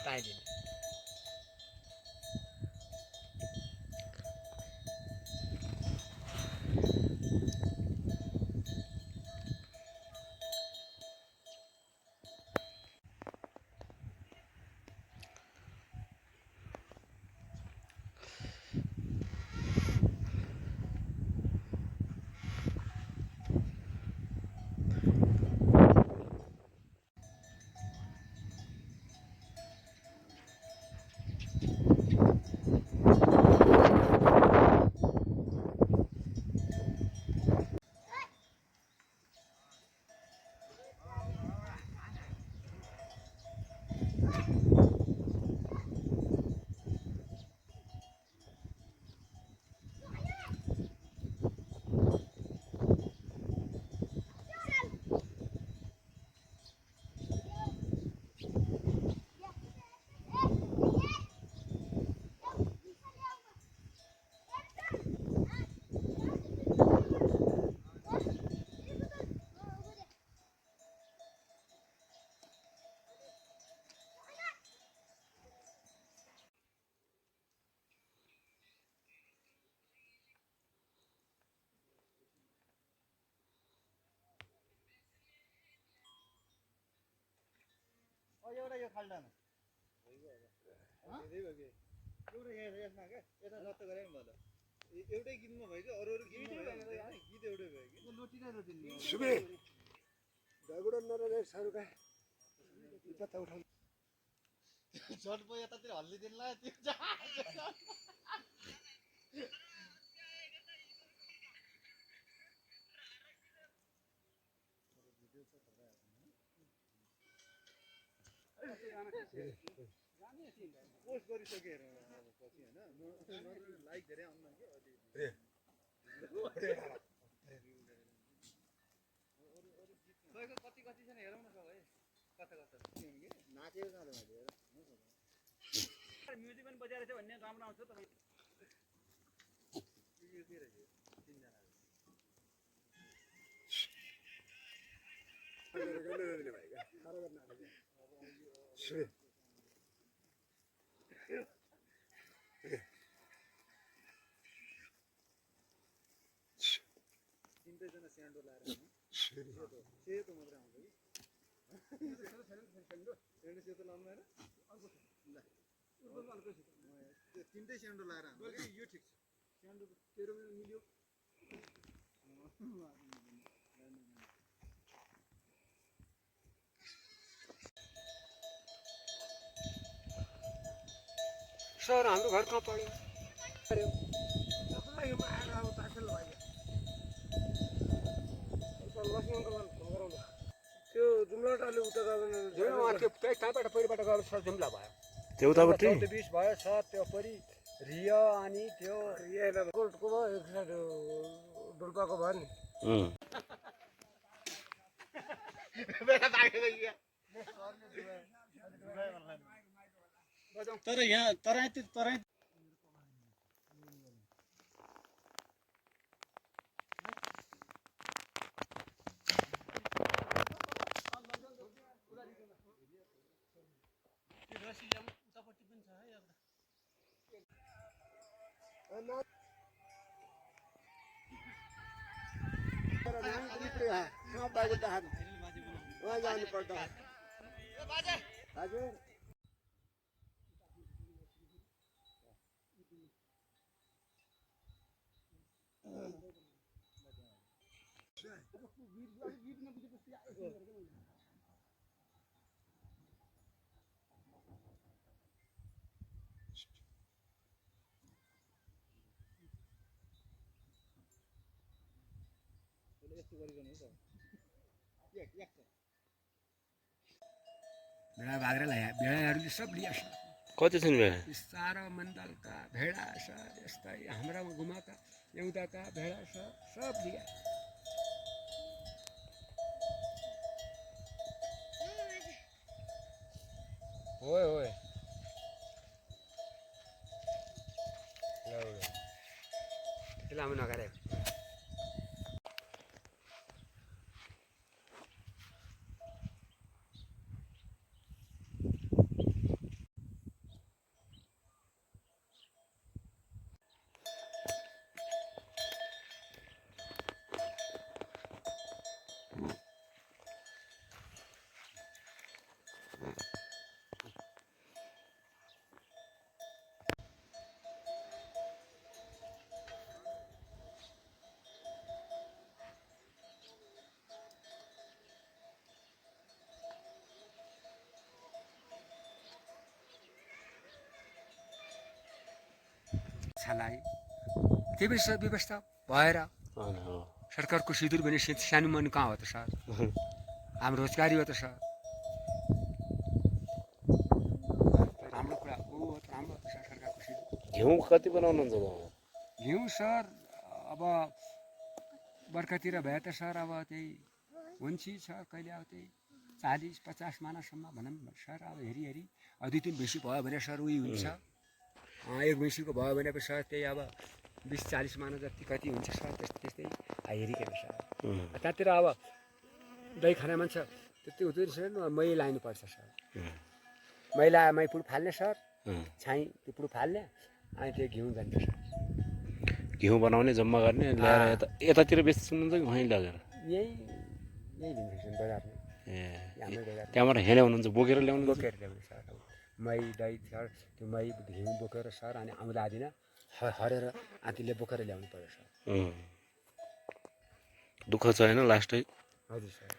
ताइदिन एउटा यो खाल्डामा एउटा यसमा क्या यता रद्द गरे पनि भयो एउटै गीतमा भयो कि अरू गीत एउटै भयो कि लोटिने सुबे ढागुडा नरले सारुका पत्ता उठाउनु झट पो यतातिर हल्लिदिनु ला त्यो पोस्ट गरिसके पछि होइन लाइक धेरै आउनु कि कति कति छैन हेरौँ न सब है कता कता नाचेको जाँदा म्युजिक पनि बजाएर थियो भन्ने राम्रो आउँछ तपाईँ तिनजना स्यान्डो लाएर सेतो मात्रै आउँछ कि सेतो लाउनु भएर त्यो तिनटै स्यान्डो लाएर यो ठिक छ स्यान्डो तेरो मिल्यो सर हाम्रो घर कहाँ पऱ्यो त्यो जुम्लाटाले उता जाँदैन कहाँबाट पहिरोबाट गएर सर जुम्ला भयो त्यो उतापट्टि 20 भयो सर त्यो परि रिया अनि त्यो कोर्टको भयो एक साइड डोल्पाको भयो नि तर यहाँ तराई वहाँ जानु पर्छ हजुर भेडा बाख्रालाई भेडाहरूले सब लिएछ कति छन् भेडा सारा मण्डलका भेडा छ यस्तै हाम्रा घुमाका एउटाका भेडा छ सब लिए होय होय लामो नगरे छलाई त्यही पनि सब व्यवस्था भएर सरकारको सिधुर भने सानो मन कहाँ हो त सर हाम्रो रोजगारी हो त सर राम्रो कुरा हो राम्रो हो त सर सरकारको सिधुर घिउ कति बनाउनुहुन्छ घिउ सर अब बर्खातिर भए त सर अब त्यही हुन्छ सर कहिले अब त्यही 40-50 मानासम्म भनौँ सर अब हेरी हेरी 2-3 भैँसी भयो भने सर उही हुन्छ एक भैँसीको भयो भने पनि सर त्यही अब 20-40 माना जति कति हुन्छ सर त्यस्तै हेरिकन सर त्यहाँतिर अब दही खाने मान्छे त्यति हुँदैन सर मै लानुपर्छ सर मै पुड फाल्ने सर छाई त्यो पुड फाल्ने अनि त्यो घिउ जान्छ सर घिउ बनाउने जम्मा गर्ने ल्याएर यतातिर बेच्नुहुन्छ कि वहीँ लगेर यही लिन्छ सर बजारमा ए हाम्रो बजार त्यहाँबाट ल्याउनुहुन्छ बोकेर ल्याउनु बोकेर ल्याउने सर मै दही सर त्यो मै घिउ बोकेर सर अनि आउँदा आदिन हरेर आँतीले बोकेर ल्याउनु पर्यो सर दुःख छ होइन लास्टै हजुर सर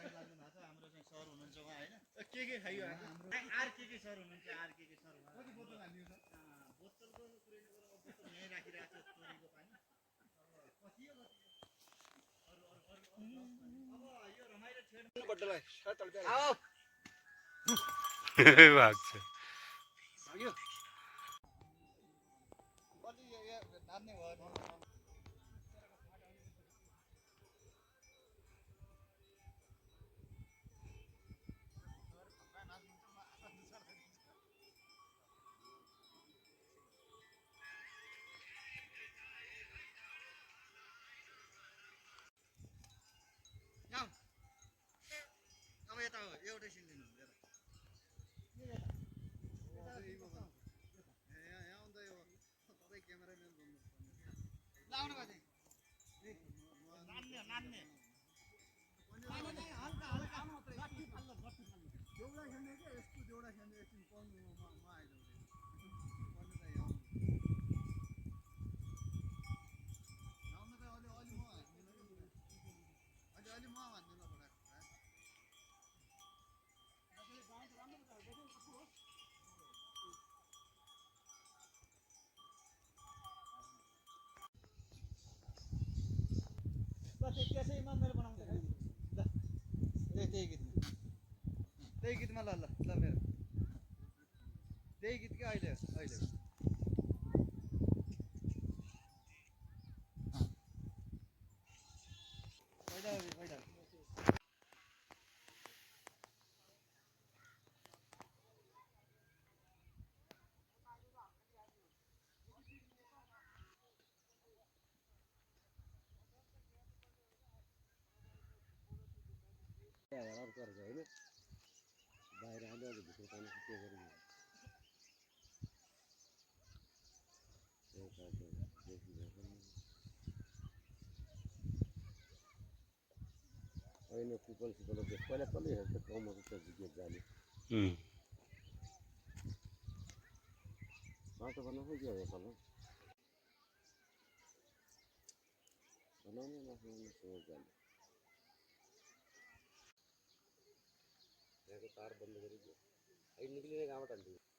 हाम्रो चाहिँ सर हुनुहुन्छ उहाँ हैन के खाइयो आर के सर हुनुहुन्छ आर के सर कति बोतल हाल्नु छ बोतलको कुरै नगरौँ बोतल यही राखिरहेको छ तोरीको पानी कति हो अरु अब यो रमाइलो छेड बड्डलाई सतल पे आओ भाग्छ भाग्यो कति यो नाच्ने भयो खेल्नु एकछिन पढ्नु म आइदिउँ पढ्नु त आउनु त अलि अलि म हान्दिनँ अलि अलि म हान्दिनँ त्यसैमा मेरो बनाउँछ ल त्यही गीतमा ल मेरो त्यही गीत क्या अहिले पहिला अर्को अर्को होइन बाहिर आउँदा अलि भित्र पानी के गरी होइन पिपल सिपल पहिला कसले हेर्छ कमहरू त गीत जाने बाटो बनाउँछ के हो तल बनाउने नसमाउने सोच जाने यहाँको तार बन्द गरिदियो अहिले निक्लिने कहाँबाट हाल्थ्यो